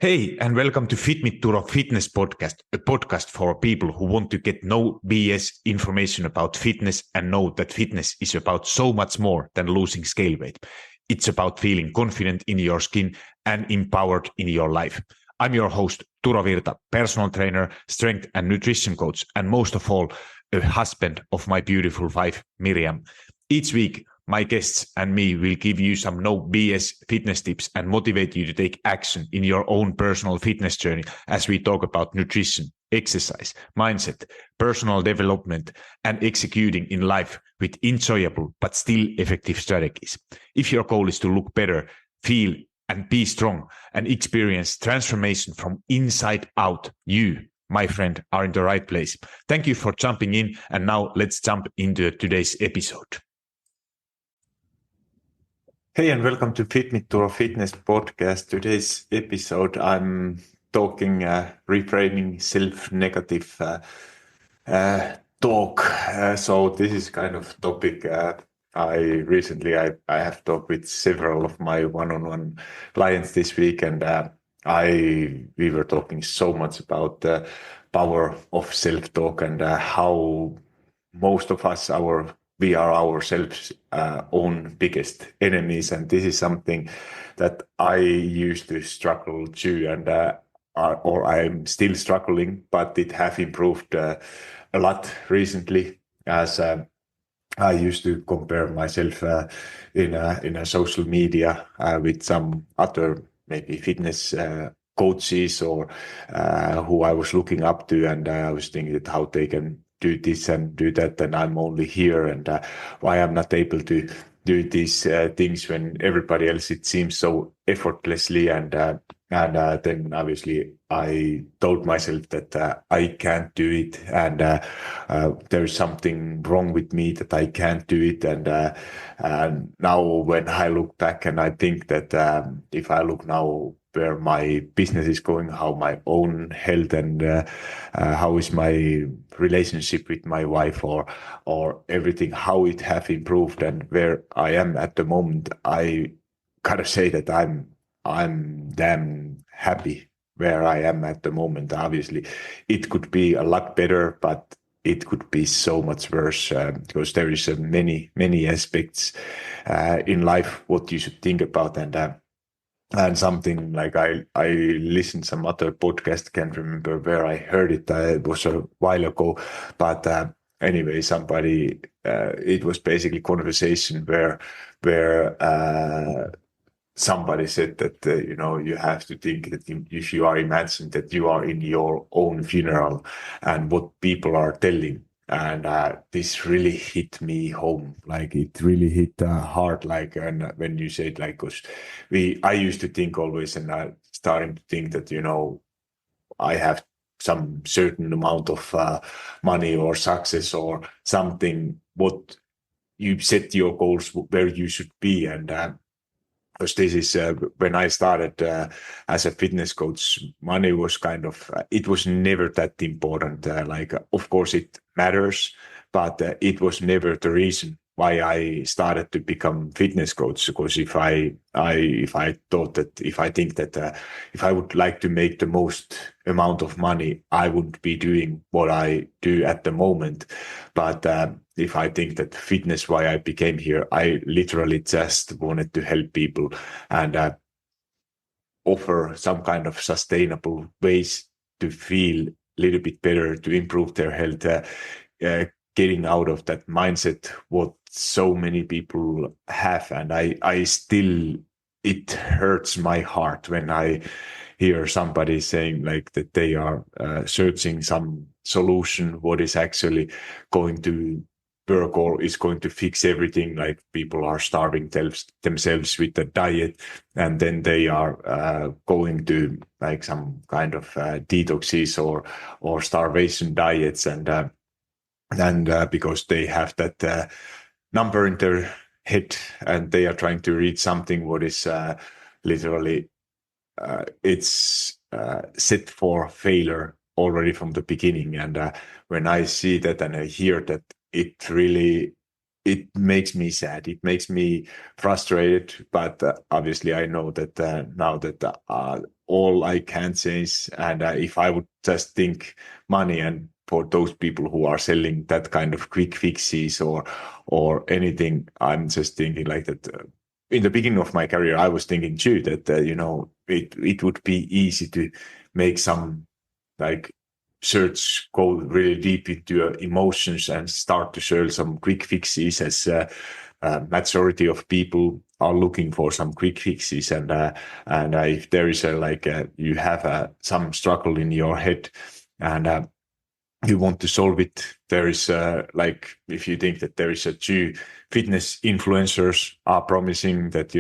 Hey, and welcome to Fit Me Turo Fitness Podcast, a podcast for people who want to get no BS information about fitness and know that fitness is about so much more than losing scale weight. It's about feeling confident in your skin and empowered in your life. I'm your host, Turo Virta, personal trainer, strength and nutrition coach, and most of all, a husband of my beautiful wife, Miriam. Each week, my guests and me will give you some no BS fitness tips and motivate you to take action in your own personal fitness journey as we talk about nutrition, exercise, mindset, personal development, and executing in life with enjoyable but still effective strategies. If your goal is to look better, feel and be strong and experience transformation from inside out, you, my friend, are in the right place. Thank you for jumping in, and now let's jump into today's episode. Hey, and welcome to Fit Me Turo Fitness Podcast. Today's episode, I'm talking reframing self-negative talk. So this is kind of topic I have talked with several of my one-on-one clients this week, and we were talking so much about the power of self-talk and how most of us we are ourselves own biggest enemies, and this is something that I used to struggle to, and or I'm still struggling, but it have improved a lot recently. As I used to compare myself in a social media with some other maybe fitness coaches or who I was looking up to, and I was thinking that how they can do this and do that, and I'm only here, and why I'm not able to do these things when everybody else it seems so effortlessly, and then obviously I told myself that I can't do it, and there's something wrong with me that I can't do it, and now when I look back and I think that if I look now where my business is going, how my own health and how is my relationship with my wife or everything, how it have improved and where I am at the moment, I gotta say that I'm damn happy where I am at the moment. Obviously, it could be a lot better, but it could be so much worse because there is many aspects in life what you should think about, and something like I listened some other podcast, can't remember where I heard it. It was a while ago, but anyway, somebody it was basically conversation where somebody said that you have to think that if you are imagining that you are in your own funeral and what people are telling. And this really hit me home, like it really hit hard, like, and when you said like, cause I used to think always, and I starting to think that I have some certain amount of money or success or something, what you set your goals where you should be, and because this is when I started as a fitness coach, money was kind of, it was never that important. Like, of course, it matters, but it was never the reason why I started to become fitness coach. Because if I thought that, if I think that if I would like to make the most amount of money, I wouldn't be doing what I do at the moment. But if I think that fitness, why I became here, I literally just wanted to help people and offer some kind of sustainable ways to feel a little bit better, to improve their health, getting out of that mindset what so many people have. And I still, it hurts my heart when I hear somebody saying like that they are searching some solution what is actually going to work or is going to fix everything. Like people are starving themselves with the diet, and then they are going to like some kind of detoxes or starvation diets, and because they have that number in their head and they are trying to reach something what is literally it's set for failure already from the beginning. And when I see that and I hear that, it really it makes me sad. It makes me frustrated. But obviously, I know that now that all I can say is, and if I would just think money, and for those people who are selling that kind of quick fixes or anything, I'm just thinking like that. In the beginning of my career, I was thinking too that it would be easy to make some like search, go really deep into your emotions and start to share some quick fixes, as majority of people are looking for some quick fixes. And if there is you have some struggle in your head, and you want to solve it, there is if you think that there is a two fitness influencers are promising that,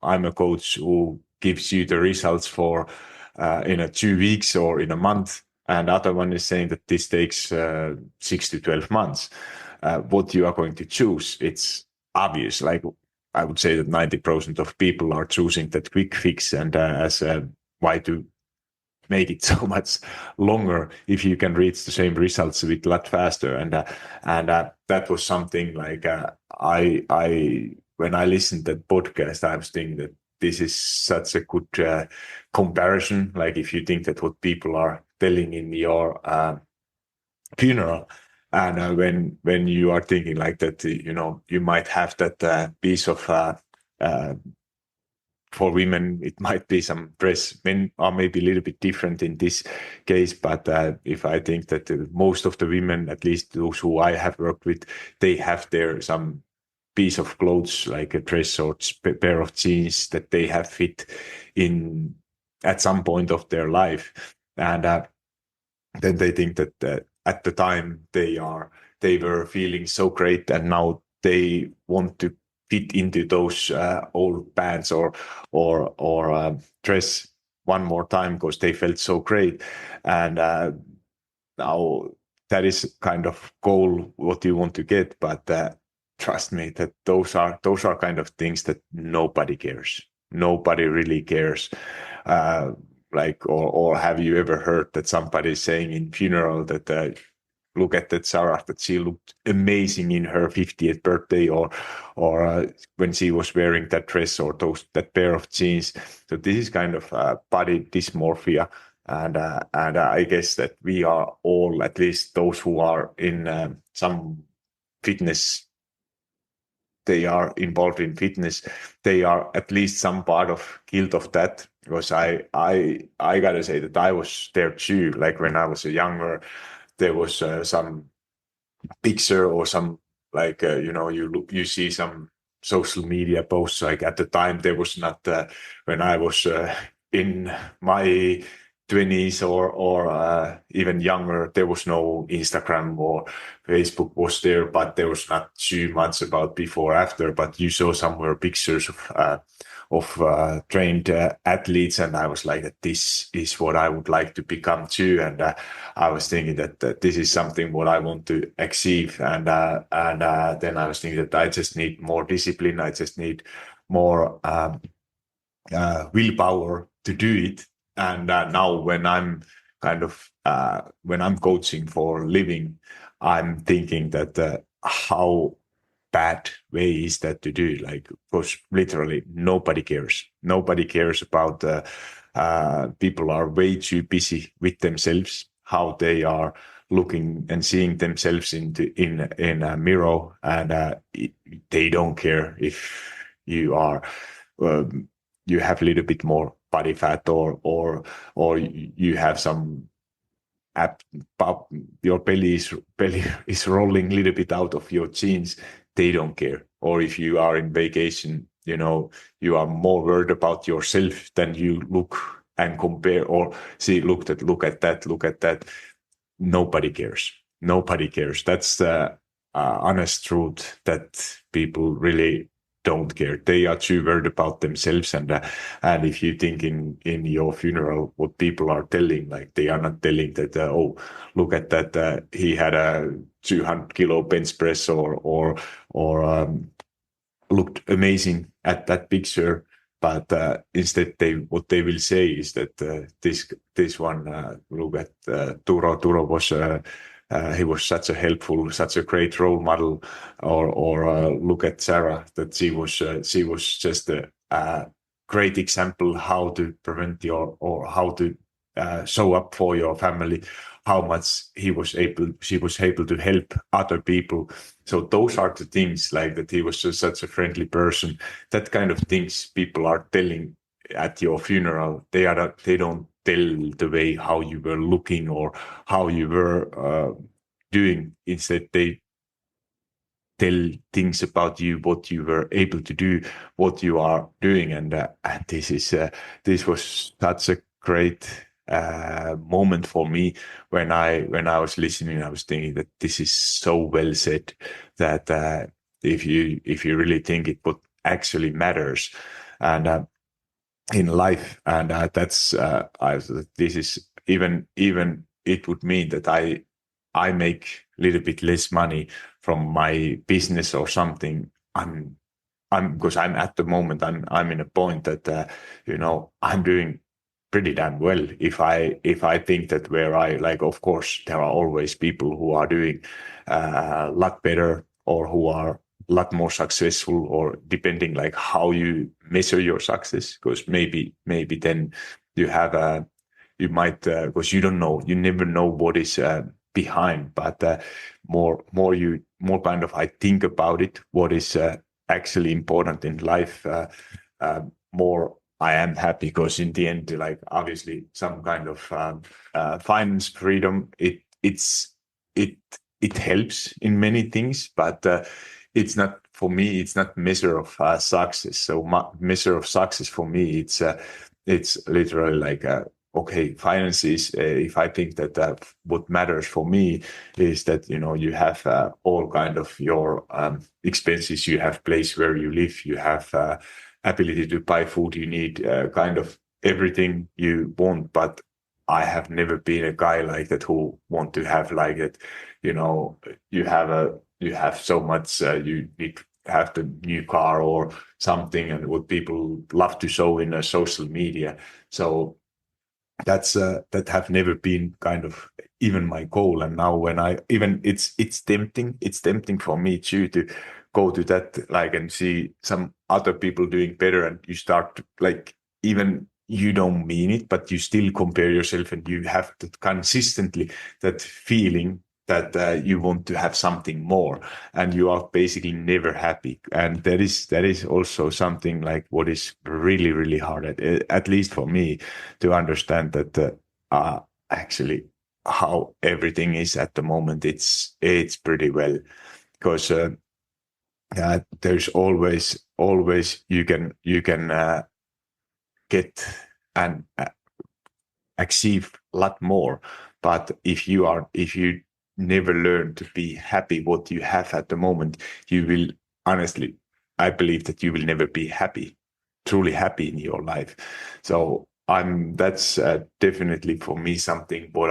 I'm a coach who gives you the results for in a 2 weeks or in a month, and other one is saying that this takes 6 to 12 months. What you are going to choose, it's obvious. Like, I would say that 90% of people are choosing that quick fix, and why to make it so much longer if you can reach the same results with a lot faster. And that was something like I when I listened to that podcast, I was thinking that this is such a good comparison. Like, if you think that what people are telling in your funeral, and when you are thinking like that, you might have that piece of for women, it might be some dress. Men are maybe a little bit different in this case, but if I think that most of the women, at least those who I have worked with, they have their some piece of clothes, like a dress or pair of jeans that they have fit in at some point of their life, and then they think that at the time they were feeling so great, and now they want to fit into those old pants or dress one more time because they felt so great. And now that is kind of goal what you want to get, but trust me that those are kind of things that nobody cares. Nobody really cares. Or have you ever heard that somebody is saying in funeral that look at that Sarah, that she looked amazing in her 50th birthday, or when she was wearing that dress or that pair of jeans. So this is kind of body dysmorphia, and I guess that we are all, at least those who are in some fitness, they are involved in fitness, they are at least some part of guilt of that. Because I gotta say that I was there too. Like, when I was younger, there was some picture or some you see some social media posts. Like, at the time there was not when I was in my 20s or even younger, there was no Instagram or Facebook was there, but there was not too much about before after. But you saw somewhere pictures of trained athletes, and I was like, that this is what I would like to become too. And I was thinking that this is something what I want to achieve. And then I was thinking that I just need more discipline. I just need more willpower to do it. And now when I'm when I'm coaching for a living, I'm thinking that how bad way is that to do? Like, because literally nobody cares. Nobody cares about people are way too busy with themselves, how they are looking and seeing themselves in a mirror, and they don't care if you are you have a little bit more body fat or you have some your belly is rolling a little bit out of your jeans. They don't care. Or if you are in vacation, you are more worried about yourself than you look and compare or see, look at that. Nobody cares. Nobody cares. That's the honest truth, that people really don't care. They are too worried about themselves. And if you think in your funeral, what people are telling, like, they are not telling that, oh, look at that, he had a 200-kilo bench press or looked amazing at that picture. But instead, what they will say is that this one, look at Turo. Turo was he was such a helpful, such a great role model. Or look at Sarah, that she was just a great example how to prevent your, or how to show up for your family, how much she was able to help other people. So those are the things, like that he was just such a friendly person. That kind of things people are telling at your funeral. They don't tell the way how you were looking or how you were doing. Instead, they tell things about you, what you were able to do, what you are doing. And this was such a great moment for me. When I was listening, I was thinking that this is so well said, that if you really think it, what actually matters, and in life, and this is even it would mean that I make a little bit less money from my business or something. I'm because I'm at the moment, I'm in a point that I'm doing pretty damn well. If I think that where I, like, of course there are always people who are doing a lot better, or who are a lot more successful, or depending like how you measure your success, because maybe then you have you might, because you don't know, you never know what is behind. But more kind of I think about it, what is actually important in life, more I am happy, because in the end, like, obviously some kind of finance freedom, it helps in many things, but it's not, for me, it's not measure of success. So measure of success for me, it's literally like okay, finances. If I think that what matters for me is that you have all kind of your expenses, you have place where you live, you have ability to buy food you need, kind of everything you want. But I have never been a guy like that who want to have like it. You have so much, you need to have the new car or something, and what people love to show in social media. So that have never been kind of even my goal. And now when I even it's tempting for me too, to go to that, like, and see some other people doing better, and you start to, like, even you don't mean it, but you still compare yourself, and you have that consistently, that feeling that you want to have something more, and you are basically never happy. And that is also something like what is really, really hard, at least for me, to understand that actually how everything is at the moment, it's pretty well. Because there's always you can get and achieve a lot more. But if you never learn to be happy what you have at the moment, you will, honestly, I believe that you will never be truly happy in your life. So that's definitely for me something what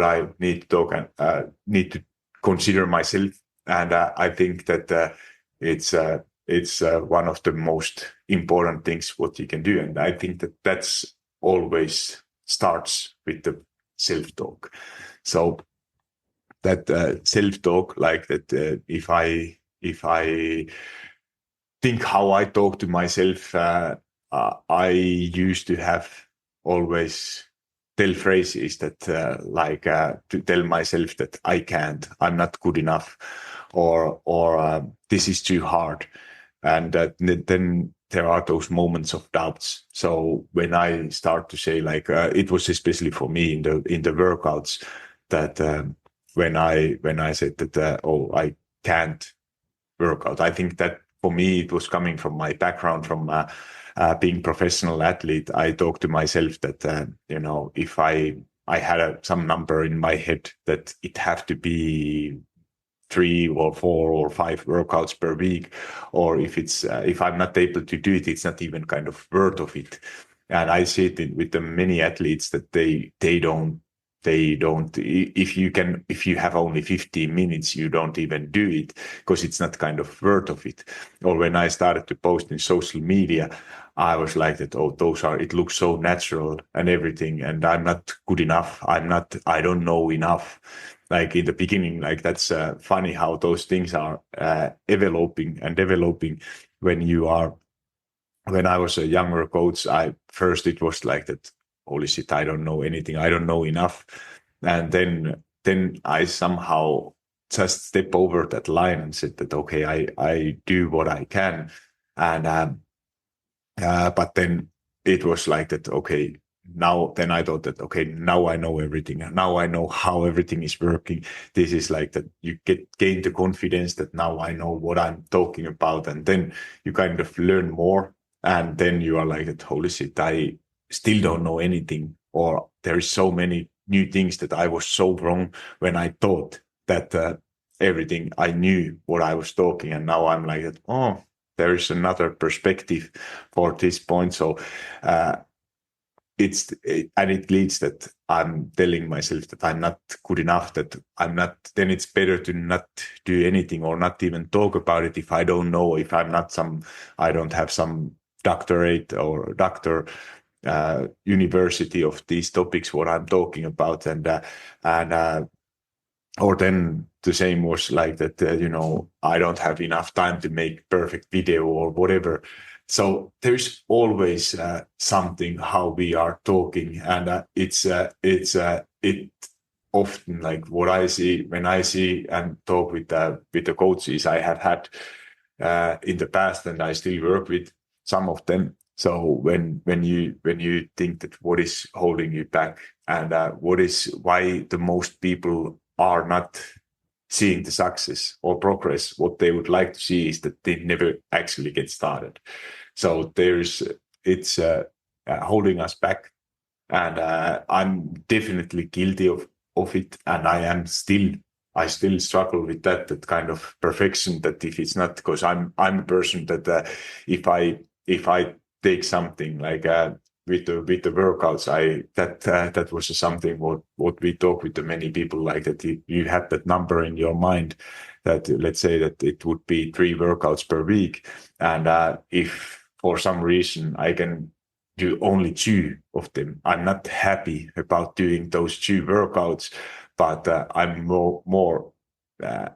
I need to talk and need to consider myself. And I think that it's one of the most important things what you can do. And I think that that's always starts with the self-talk. So that self-talk, like that, if I think how I talk to myself, I used to have always tell phrases that to tell myself that I can't, I'm not good enough, or this is too hard. And then there are those moments of doubts. So when I start to say, like, it was especially for me in the workouts, that when I said that I can't work out, I think that for me it was coming from my background from being professional athlete. I talked to myself that if I had some number in my head that it have to be 3 or 4 or 5 workouts per week, or if I'm not able to do it, it's not even kind of worth of it. And I see it with the many athletes that they don't, if you have only 15 minutes, you don't even do it, because it's not kind of worth of it. Or when I started to post in social media, I was like that, it looks so natural and everything, and I'm not good enough, I don't know enough. like in the beginning, like that's funny how those things are developing and developing when you are. When I was a younger coach, it was like that. Holy shit! I don't know anything. I don't know enough. And then I somehow just step over that line and said that okay, I do what I can, and but then it was like that. Okay, now then I thought that okay, now I know everything, and now I know how everything is working. This is like that. You gain the confidence that now I know what I'm talking about, and then you kind of learn more, and then you are like that. Holy shit! I still don't know anything, or there is so many new things that I was so wrong when I thought that everything I knew what I was talking, and now I'm like that. Oh, there is another perspective for this point. So uh, and it leads that I'm telling myself that I'm not good enough, that I'm not, then it's better to not do anything or not even talk about it if I don't know, if I'm not I don't have some doctorate or doctor university of these topics, what I'm talking about. And or then the same was like that, I don't have enough time to make perfect video or whatever. So there's always something how we are talking, and it often like what I see when I see and talk with the coaches I have had in the past, and I still work with some of them. So when you think that what is holding you back, and why the most people are not seeing the success or progress, what they would like to see is that they never actually get started. So it's holding us back, and I'm definitely guilty of it, and I still struggle with that kind of perfection. That if it's not, because I'm a person that if I take something like with the workouts, that was something what we talk with the many people, like that you have that number in your mind, that let's say that it would be 3 workouts per week, and if for some reason I can do only 2 of them, I'm not happy about doing those 2 workouts, but I'm more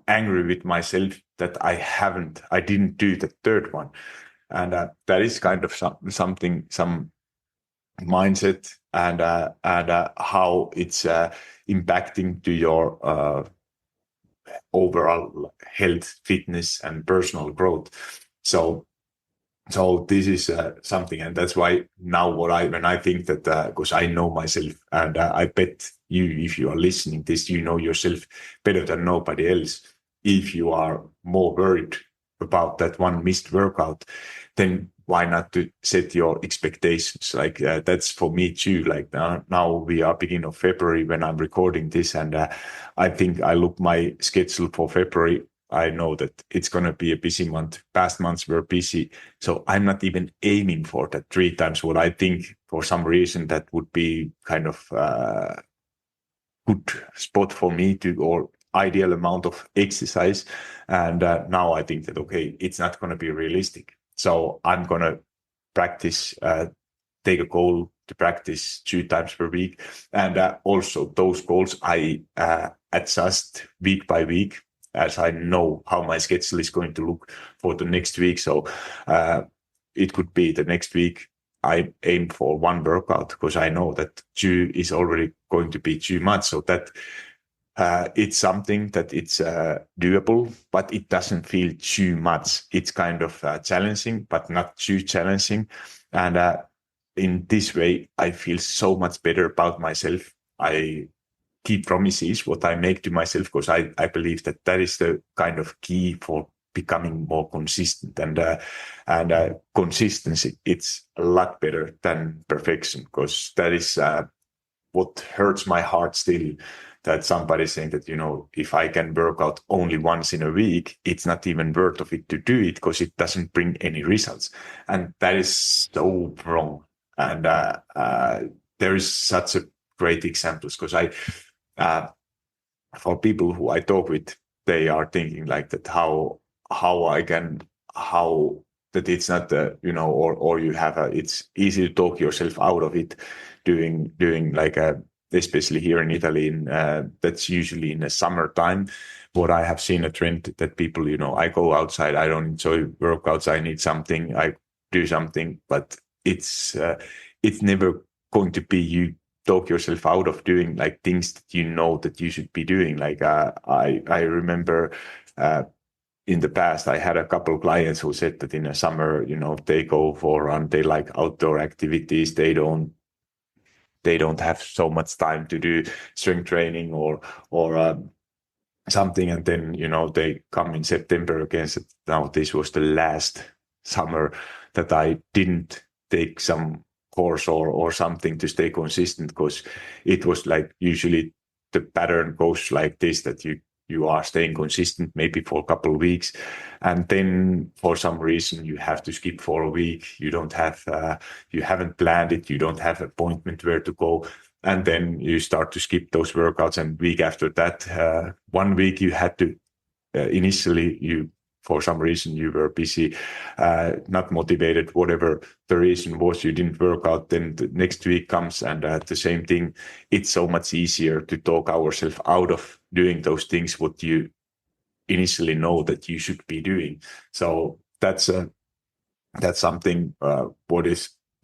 angry with myself that I didn't do the third one. And that is kind of some mindset, and how it's impacting to your overall health, fitness, and personal growth. So this is something, and that's why now when I think that, because I know myself, and I bet you, if you are listening this, you know yourself better than nobody else. If you are more worried about that one missed workout, then why not to set your expectations? Like that's for me too. Like now we are beginning of February when I'm recording this, and I think I look my schedule for February. I know that it's going to be a busy month. Past months were busy. So I'm not even aiming for that 3 times what I think for some reason that would be kind of good spot for me or ideal amount of exercise. And now I think that, okay, it's not going to be realistic. So I'm going to practice, take a goal to practice 2 times per week. And also those goals I adjust week by week, as I know how my schedule is going to look for the next week. So it could be the next week I aim for 1 workout, because I know that 2 is already going to be too much. So that it's something that it's doable, but it doesn't feel too much. It's kind of challenging, but not too challenging. And in this way, I feel so much better about myself. I keep promises what I make to myself, because I believe that is the kind of key for becoming more consistent, and consistency. It's a lot better than perfection, because that is what hurts my heart still. That somebody's saying that, if I can work out only once in a week, it's not even worth of it to do it, because it doesn't bring any results. And that is so wrong. And there is such a great examples, because for people who I talk with, they are thinking like that, how that it's not or you have it's easy to talk yourself out of it, doing like especially here in Italy, that's usually in the summertime. What I have seen a trend that people, I go outside, I don't enjoy workouts, I need something, I do something, but it's never going to be you talk yourself out of doing like things that that you should be doing. Like I remember in the past, I had a couple of clients who said that in the summer, they go for a run, they like outdoor activities, they don't have so much time to do strength training or something, and then they come in September again. So now this was the last summer that I didn't take some course or something to stay consistent, because it was like usually the pattern goes like this, that you are staying consistent maybe for a couple of weeks, and then for some reason you have to skip for a week. You don't have you haven't planned it, you don't have appointment where to go, and then you start to skip those workouts. And week after that, 1 week you had to initially you for some reason you were busy, not motivated, whatever the reason was, you didn't work out. Then the next week comes and the same thing. It's so much easier to talk ourselves out of doing those things what you initially know that you should be doing. So that's something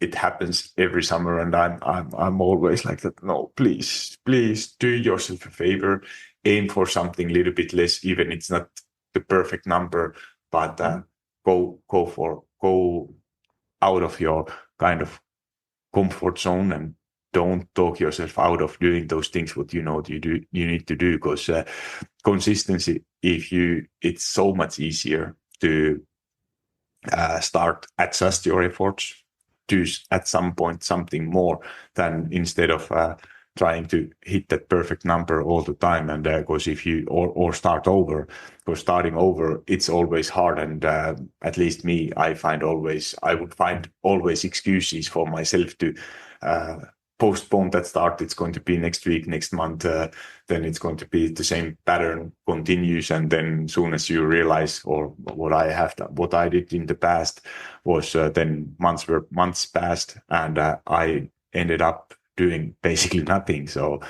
it happens every summer, and I'm always like that. No, please do yourself a favor, aim for something a little bit less, even it's not the perfect number, but go out of your kind of comfort zone, and don't talk yourself out of doing those things what you need to do, because consistency, it's so much easier to start adjust your efforts, do at some point something more, than instead of trying to hit that perfect number all the time. And because if you or start over, because starting over, it's always hard. And at least me, I would find always excuses for myself to postpone that start. It's going to be next week, next month, then it's going to be the same pattern continues. And then soon as you realize, or what I did in the past was then months passed, and I ended up doing basically nothing. So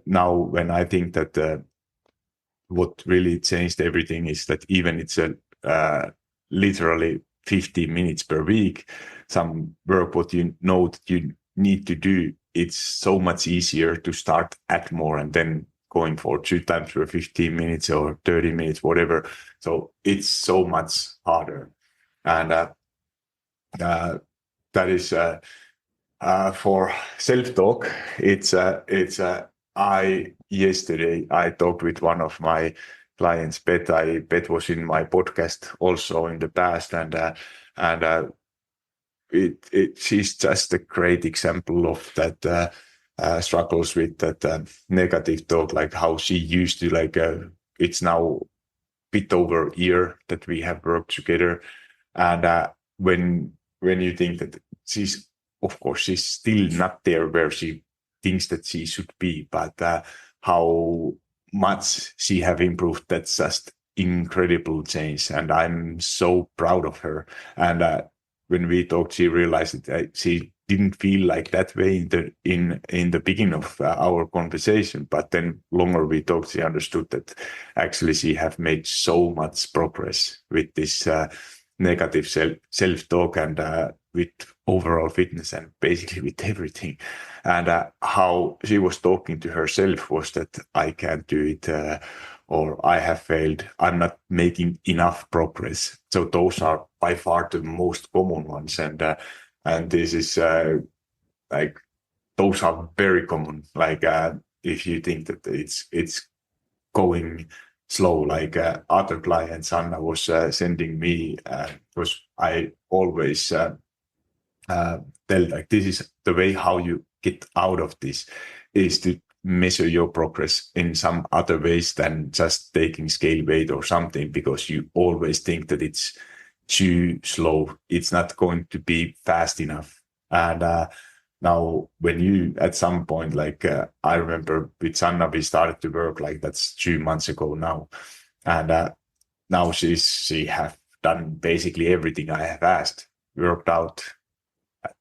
now when I think that what really changed everything is that even it's literally 50 minutes per week, some work what that you need to do, it's so much easier to start at more and then going for 2 times for 15 minutes or 30 minutes, whatever. So it's so much harder. And that is for self-talk. Yesterday I talked with one of my clients, Bet was in my podcast also in the past, and she's just a great example of that struggles with that negative talk, like how she used to it's now a bit over a year that we have worked together. And when you think that she's still not there where she thinks that she should be, but how much she have improved, that's just incredible change. And I'm so proud of her. And when we talked, she realized that she didn't feel like that way in the beginning of our conversation, but then longer we talked, she understood that actually she have made so much progress with this negative self-talk and with overall fitness and basically with everything. And how she was talking to herself was that I can't do it, or I have failed, I'm not making enough progress. So those are by far the most common ones. And this is like, those are very common. Like if you think that it's going slow, like other clients Anna was sending me, because I always tell, like, this is the way how you get out of this, is to measure your progress in some other ways than just taking scale weight or something, because you always think that it's too slow, it's not going to be fast enough. And now when you at some point, like I remember with Sanna, we started to work, like that's 2 months ago now, and now she have done basically everything I have asked, worked out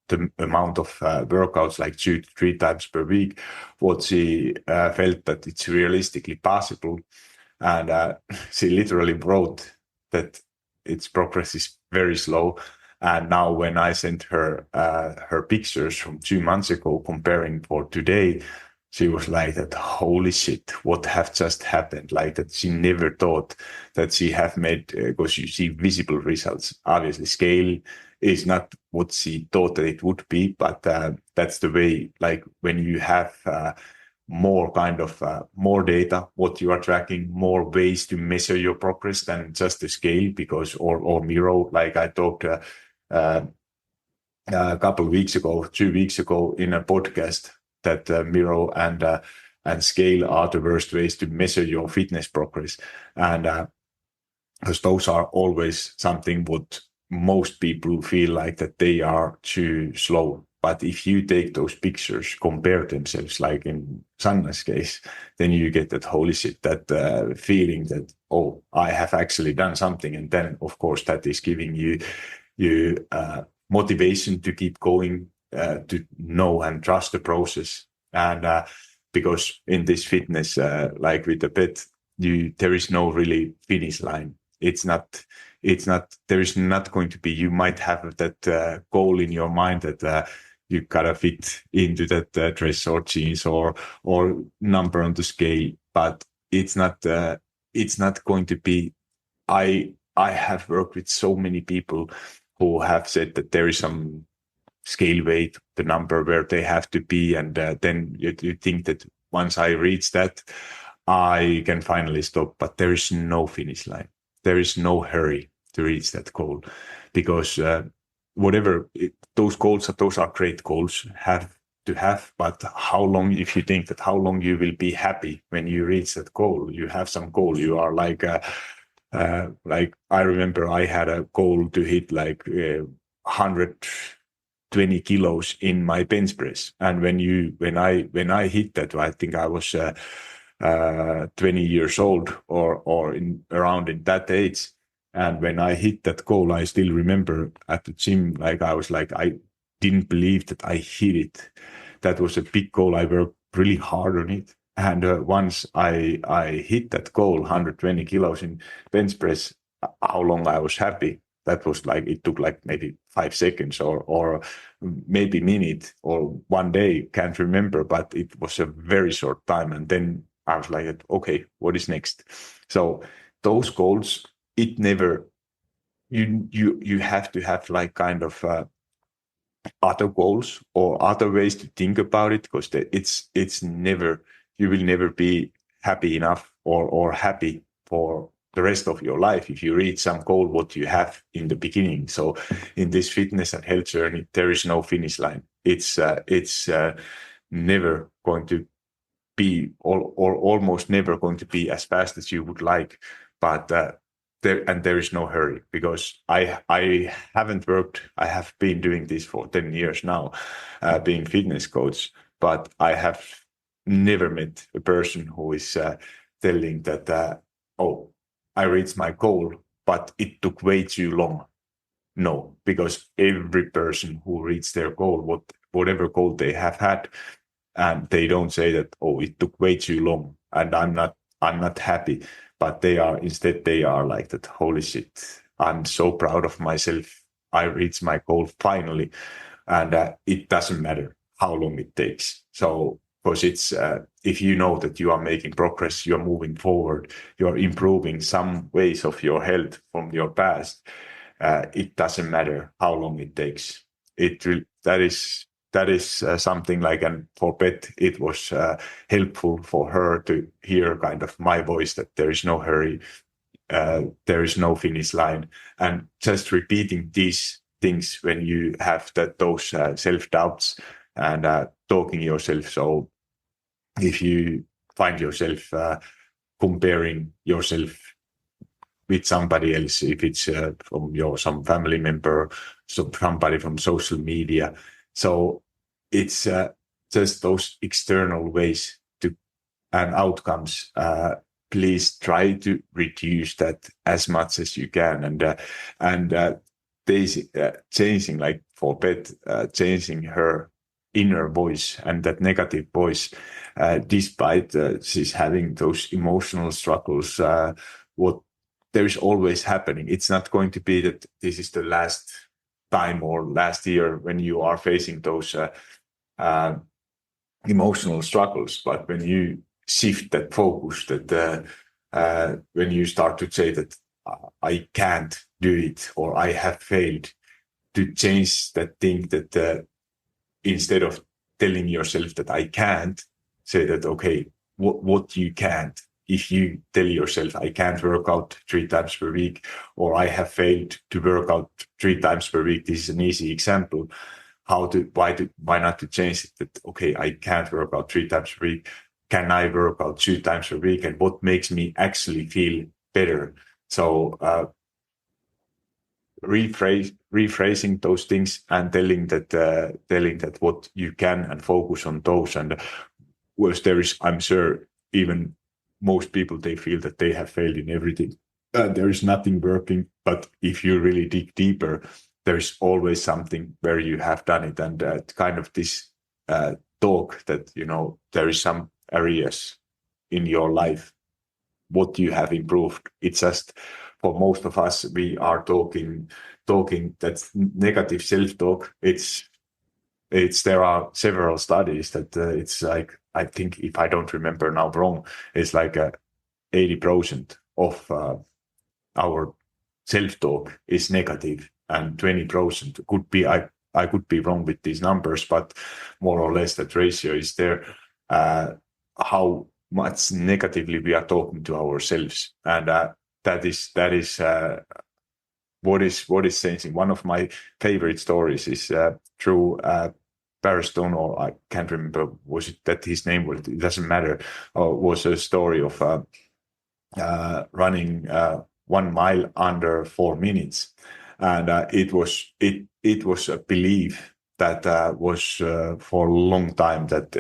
the amount of workouts, like 2 to 3 times per week, what she felt that it's realistically possible. And she literally wrote that its progress is very slow. And now when I sent her her pictures from 2 months ago comparing for today, she was like that, holy shit, what have just happened? Like that she never thought that she have made, because you see visible results. Obviously scale is not what she thought that it would be, but that's the way, like when you have more kind of more data, what you are tracking, more ways to measure your progress than just the scale, because or Miro, like I talked a couple of weeks ago, 2 weeks ago in a podcast, that Miro and scale are the worst ways to measure your fitness progress. And because those are always something what most people feel like that they are too slow. But if you take those pictures, compare themselves, like in Sanna's case, then you get that holy shit, that feeling that, oh, I have actually done something. And then, of course, that is giving you motivation to keep going, to know and trust the process. And because in this fitness, like with the pet, there is no really finish line. There is not going to be, you might have that goal in your mind that you gotta fit into that dress or jeans or number on the scale, but it's not going to be. I have worked with so many people who have said that there is some scale weight, the number where they have to be, and then you think that once I reach that, I can finally stop. But there is no finish line. There is no hurry to reach that goal, because those goals, those are great goals, have to have. But how long, if you think that how long you will be happy when you reach that goal, you have some goal, you are like I remember I had a goal to hit like 120 kilos in my bench press, and when I hit that, I think I was 20 years old or around in that age. And when I hit that goal, I still remember at the gym, like I was like, I didn't believe that I hit it. That was a big goal. I worked really hard on it. And once I hit that goal, 120 kilos in bench press, how long I was happy. That was like, it took like maybe 5 seconds or maybe minute or one day, can't remember, but it was a very short time. And then I was like, okay, what is next? So those goals, it never, you have to have like kind of other goals or other ways to think about it, because it's never, you will never be happy enough or happy for the rest of your life if you reach some goal what you have in the beginning. So in this fitness and health journey, there is no finish line. It's never going to be or almost never going to be as fast as you would like, but there is no hurry, because I haven't worked. I have been doing this for 10 years now, being fitness coach, but I have never met a person who is telling that, oh, I reached my goal, but it took way too long. No, because every person who reached their goal, whatever goal they have had, and they don't say that, oh, it took way too long and I'm not happy, but they are like that, holy shit, I'm so proud of myself, I reached my goal finally. And it doesn't matter how long it takes. So because it's if you know that you are making progress, you're moving forward, you're improving some ways of your health from your past, it doesn't matter how long it takes. That is something like, and for Beth, it was helpful for her to hear kind of my voice, that there is no hurry, there is no finish line, and just repeating these things when you have those self-doubts and talking yourself. So if you find yourself comparing yourself with somebody else, if it's from some family member, somebody from social media, so it's just those external ways to and outcomes. Please try to reduce that as much as you can, and changing, like for Beth, changing her inner voice and that negative voice, despite she's having those emotional struggles, what there is always happening. It's not going to be that this is the last time or last year when you are facing those emotional struggles. But when you shift that focus, that when you start to say that I can't do it or I have failed, to change that thing, that instead of telling yourself that I can't, say that, okay, what you can't. If you tell yourself, I can't work out 3 times per week, or I have failed to work out 3 times per week, this is an easy example. Why not to change it? That, okay, I can't work out 3 times per week. Can I work out 2 times per week? And what makes me actually feel better? So rephrasing those things and telling that what you can, and focus on those. And there is, I'm sure, even most people, they feel that they have failed in everything. There is nothing working, but if you really dig deeper, there's always something where you have done it. And kind of this talk that, there is some areas in your life what you have improved. It's just, for most of us, we are talking that negative self-talk. There are several studies that it's like, I think, if I don't remember now wrong, it's like 80% of our self-talk is negative, and 20% could be, I could be wrong with these numbers, but more or less that ratio is there. How much negatively we are talking to ourselves, and that is what is changing. One of my favorite stories is through Barstone, or I can't remember, was it that his name was, it doesn't matter, was a story of running 1 mile under 4 minutes. And it was a belief that was for a long time, that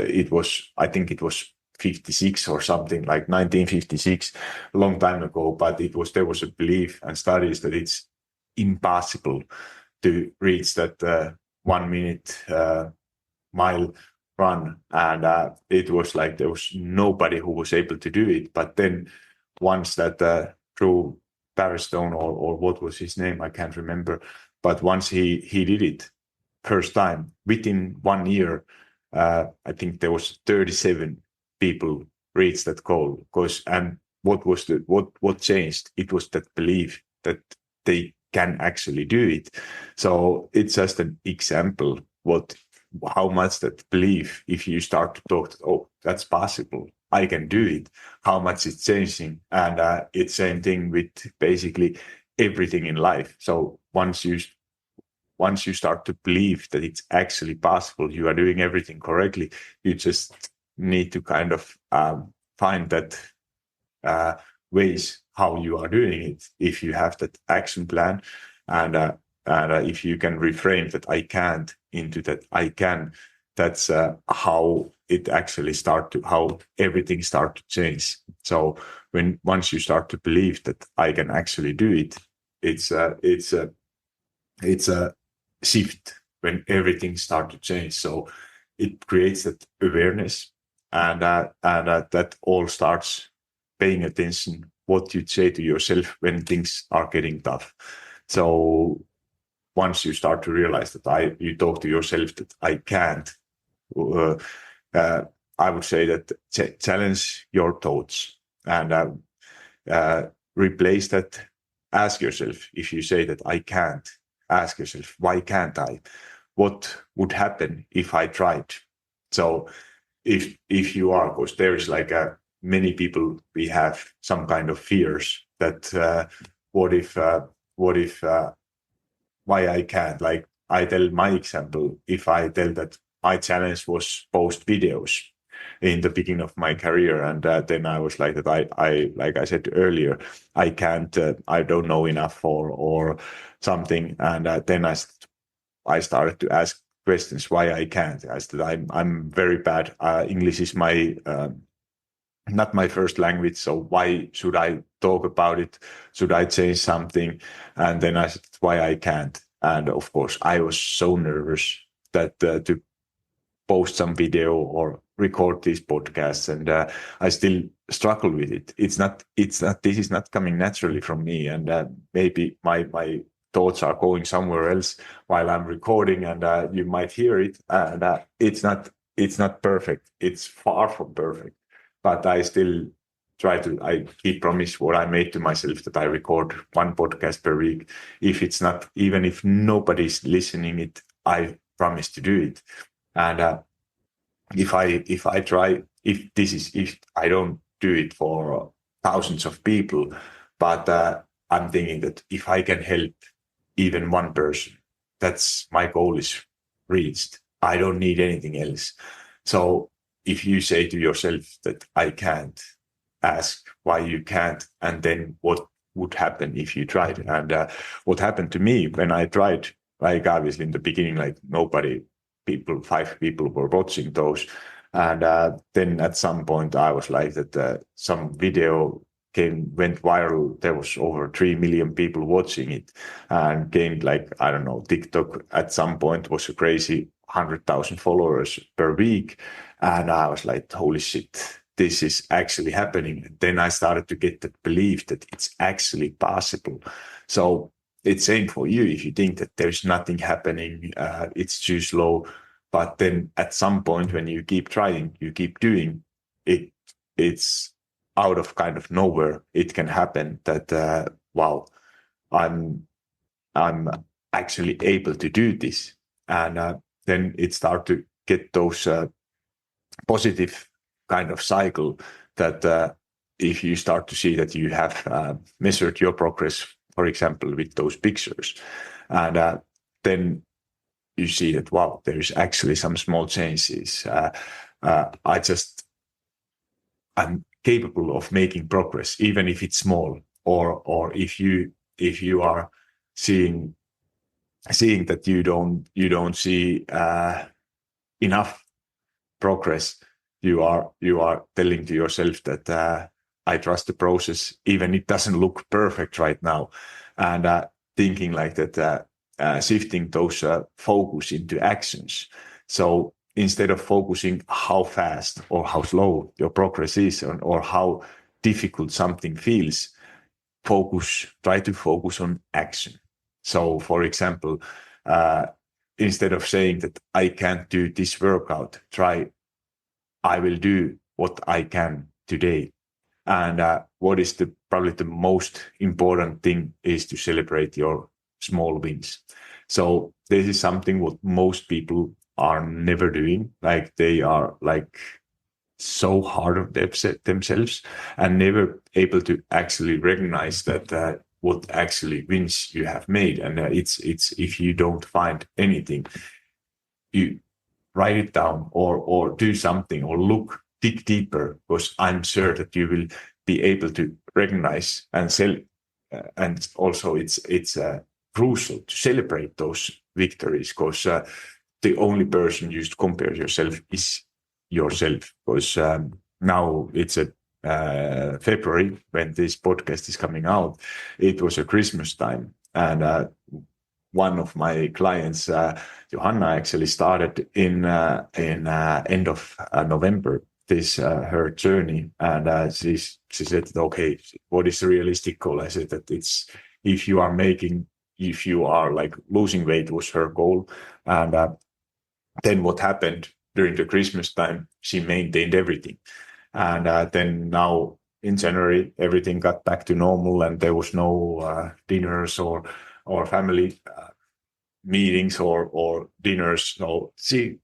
I think it was 56 or something, like 1956, a long time ago. But there was a belief and studies that it's impossible to reach that 1 minute mile run. And it was like there was nobody who was able to do it. But then once that through Barstone, or what was his name, I can't remember, but once he did it first time, within 1 year, I think there was 37 people reached that goal. And what changed? It was that belief that they can actually do it. So it's just an example how much that belief, if you start to talk, oh, that's possible, I can do it, how much it's changing. And it's same thing with basically everything in life. So once you start to believe that it's actually possible, you are doing everything correctly, you just need to kind of find that ways how you are doing it. If you have that action plan, and if you can reframe that I can't into that I can, that's how it actually how everything start to change. So once you start to believe that I can actually do it, it's a shift when everything start to change. So it creates that awareness, and that all starts paying attention what you say to yourself when things are getting tough. So once you start to realize that you talk to yourself that I can't, I would say that challenge your thoughts, and replace that. Ask yourself, if you say that I can't, ask yourself, why can't I? What would happen if I tried? So if you are, because there is like many people, we have some kind of fears that what if why I can't? Like I tell my example, if I tell that my challenge was post videos in the beginning of my career, and then I was like that I like I said earlier, I can't, I don't know enough or something, and then I started to ask questions why I can't. I said I'm very bad. English is my not my first language, so why should I talk about it? Should I change something? And then I said why I can't. And of course, I was so nervous that to post some video or record these podcasts, and I still struggle with it. It's not, this is not coming naturally from me. And maybe my thoughts are going somewhere else while I'm recording, and you might hear it. And it's not perfect. It's far from perfect, but I still I keep promise what I made to myself, that I record one podcast per week. If it's not, even if nobody's listening it, I promise to do it. And if I don't do it for thousands of people, but I'm thinking that if I can help even one person, that's my goal is reached. I don't need anything else. So if you say to yourself that I can't, ask why you can't, and then what would happen if you tried. And what happened to me when I tried, like obviously in the beginning, like 5 people were watching those. And then at some point I was like that some video went viral. There was over 3 million people watching it, and gained, like, I don't know, TikTok at some point was a crazy 100,000 followers per week. And I was like, holy shit, this is actually happening. And then I started to get the belief that it's actually possible. So it's same for you. If you think that there's nothing happening, it's too slow. But then at some point when you keep trying, you keep doing it, it's out of kind of nowhere. It can happen that, wow, I'm actually able to do this. And then it starts to get those positive kind of cycle that if you start to see that you have measured your progress, for example, with those pictures, and then you see that, wow, there is actually some small changes. I'm capable of making progress, even if it's small, or if you are seeing that you don't see enough progress, you are telling to yourself that I trust the process, even it doesn't look perfect right now, and thinking like that, shifting those focus into actions. So instead of focusing how fast or how slow your progress is, or how difficult something feels, try to focus on action. So for example, instead of saying that I can't do this workout, try I will do what I can today. And what is probably the most important thing is to celebrate your small wins. So this is something what most people are never doing. Like, they are like so hard on themselves and never able to actually recognize that what actually wins you have made. And it's if you don't find anything, you write it down or do something, or dig deeper, because I'm sure that you will be able to recognize and and also it's crucial to celebrate those victories, because the only person you should compare yourself is yourself. Because now it's February when this podcast is coming out. It was a Christmas time, and one of my clients, Johanna, actually started in end of November this her journey, and she said, okay, what is the realistic goal? I said that it's if you are like losing weight was her goal. And then what happened during the Christmas time, she maintained everything, and then now in January everything got back to normal, and there was no dinners or family meetings or dinners. So she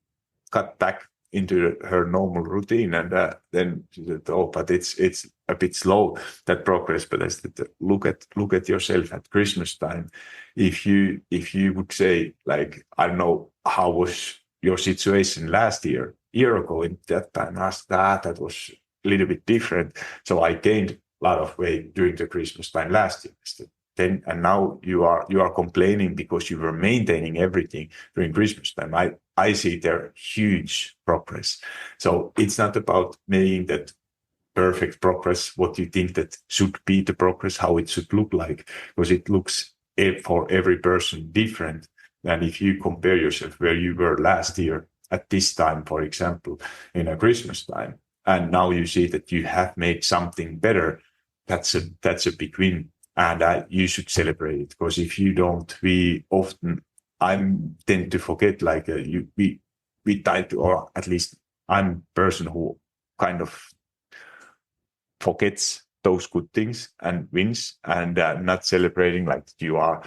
got back into her normal routine, and then she said, "Oh, but it's a bit slow, that progress." But I said, look at yourself at Christmas time. If you would say, like, I don't know, how was your situation last year ago in that time? That was a little bit different. So I gained a lot of weight during the Christmas time last year. Then and now you are complaining because you were maintaining everything during Christmas time. I see there huge progress. So it's not about making that perfect progress, what you think that should be the progress, how it should look like, because it looks for every person different. And if you compare yourself where you were last year at this time, for example, in a Christmas time, and now you see that you have made something better, that's a big win. And you should celebrate it, because if you don't, I tend to forget, like we try to, or at least I'm a person who kind of forgets those good things and wins, and not celebrating, like you are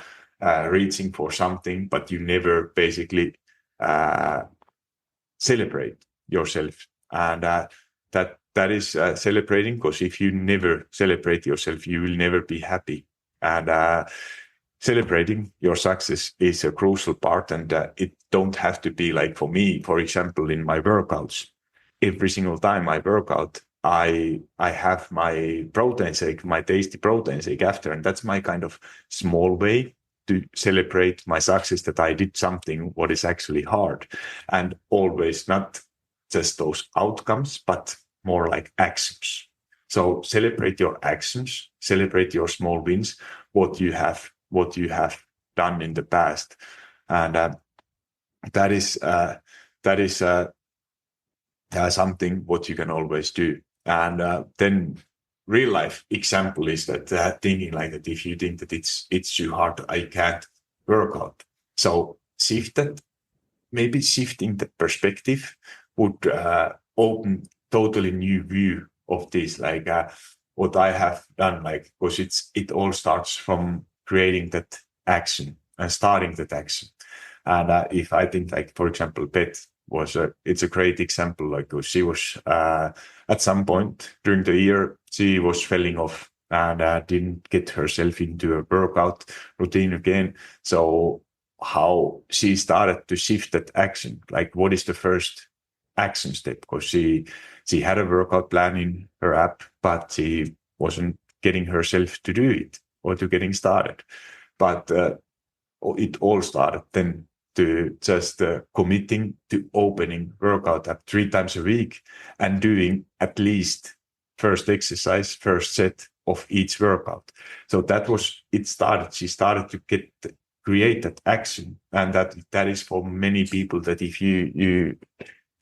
reaching for something, but you never basically celebrate yourself. And that is celebrating, because if you never celebrate yourself, you will never be happy. And celebrating your success is a crucial part, and it don't have to be like, for me, for example, in my workouts, every single time I work out, I have my protein shake, my tasty protein shake after, and that's my kind of small way to celebrate my success, that I did something what is actually hard, and always not just those outcomes, but more like actions. So celebrate your actions, celebrate your small wins, what you have done in the past, and that is something what you can always do. And then real life example is that thinking like that, if you think that it's too hard, I can't work out. So maybe shifting the perspective would open totally new view of this, like what I have done, like, because it all starts from creating that action and starting that action. And if I think, like, for example, Beth it's a great example, like, she was at some point during the year, she was falling off and didn't get herself into a workout routine again. So how she started to shift that action, like, what is the first action step? Because she had a workout plan in her app, but she wasn't getting herself to do it or to getting started. But it all started then to just committing to opening workout app 3 times a week and doing at least first exercise, first set of each workout. So that was it. She started to create that action, and that is for many people, that if you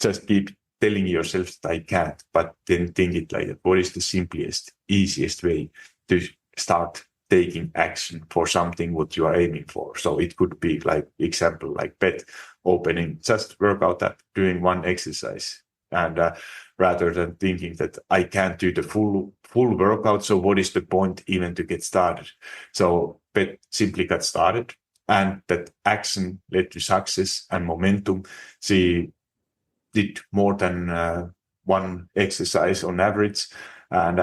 just keep telling yourself that I can't, but then think it like, what is the simplest, easiest way to start taking action for something what you are aiming for? So it could be, like, example, like Beth opening just workout app, doing one exercise, and rather than thinking that I can't do the full workout, so what is the point even to get started? So Beth simply got started, and that action led to success and momentum. She did more than one exercise on average, and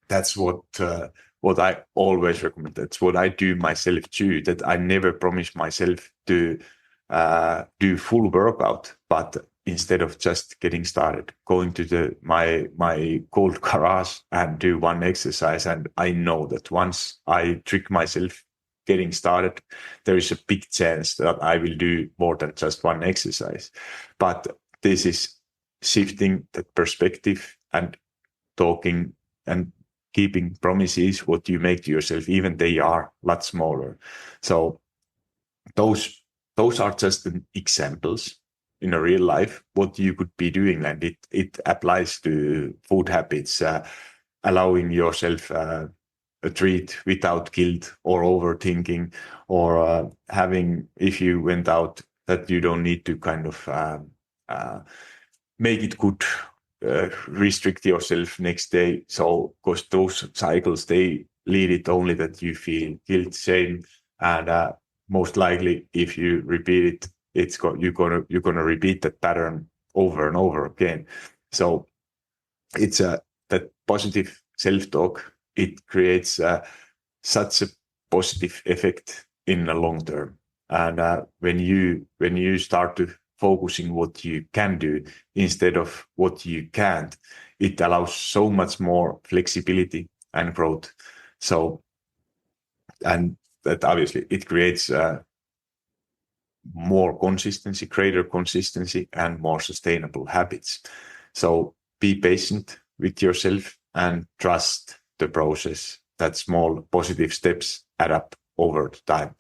that's what I always recommend. That's what I do myself too, that I never promise myself to do full workout, but instead of just getting started, going to my cold garage and do one exercise, and I know that once I trick myself getting started, there is a big chance that I will do more than just one exercise. But this is shifting that perspective and talking and keeping promises what you make to yourself, even they are a lot smaller. So those are just examples in a real life what you could be doing, and it applies to food habits, allowing yourself a treat without guilt or overthinking, or having, if you went out, that you don't need to kind of make it good, restrict yourself next day. So, because those cycles, they lead it only that you feel guilt, shame, and most likely if you repeat it, you're gonna repeat that pattern over and over again. So it's that positive self-talk, it creates such a positive effect in the long term. And when you start to focusing what you can do instead of what you can't, it allows so much more flexibility and growth. So, and that obviously it creates more consistency, greater consistency, and more sustainable habits. So be patient with yourself and trust the process, that small positive steps add up over time.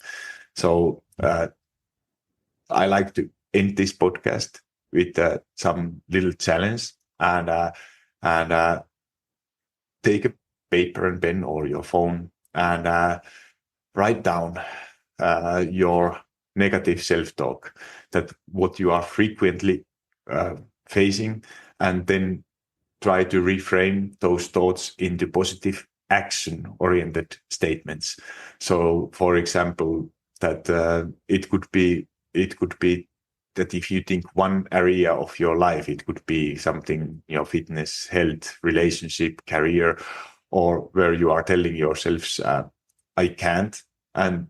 So I like to end this podcast with some little challenge, and take a paper and pen or your phone and write down your negative self-talk, that what you are frequently facing, and then try to reframe those thoughts into positive action-oriented statements. So, for example, that it could be that if you think one area of your life, it could be something, fitness, health, relationship, career, or where you are telling yourselves, I can't, and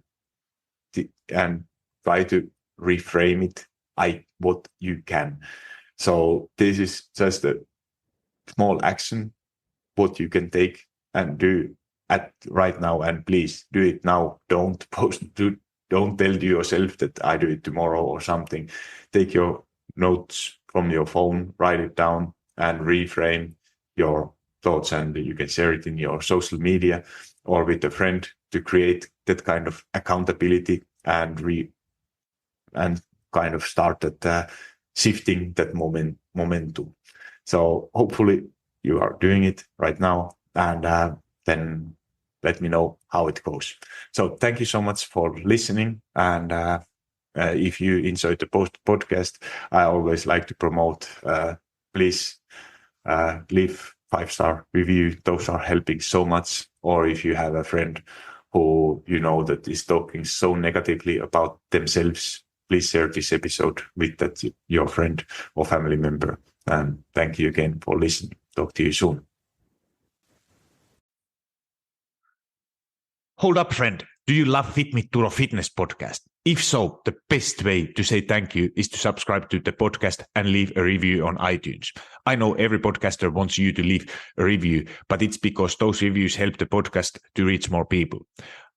try to reframe it, what you can. So this is just a small action, what you can take and do at right now, and please do it now. Don't tell yourself that I do it tomorrow or something. Take your notes from your phone, write it down, and reframe your thoughts, and you can share it in your social media or with a friend to create that kind of accountability and kind of start that shifting that momentum. So hopefully you are doing it right now, and then let me know how it goes. So thank you so much for listening. And if you enjoyed the podcast, I always like to promote, please leave 5-star review. Those are helping so much. Or if you have a friend who you know that is talking so negatively about themselves, please share this episode with your friend or family member. And thank you again for listening. Talk to you soon. Hold up, friend. Do you love Fit Me Turo Fitness podcast? If so, the best way to say thank you is to subscribe to the podcast and leave a review on iTunes. I know every podcaster wants you to leave a review, but it's because those reviews help the podcast to reach more people.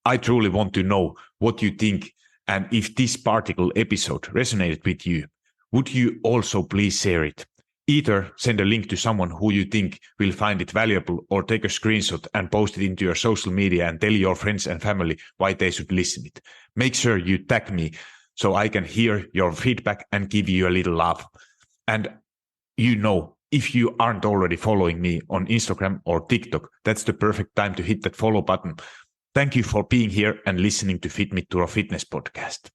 I truly want to know what you think, and if this particular episode resonated with you, would you also please share it? Either send a link to someone who you think will find it valuable, or take a screenshot and post it into your social media and tell your friends and family why they should listen it. Make sure you tag me so I can hear your feedback and give you a little love. And if you aren't already following me on Instagram or TikTok, that's the perfect time to hit that follow button. Thank you for being here and listening to Fit Me Turo Fitness podcast.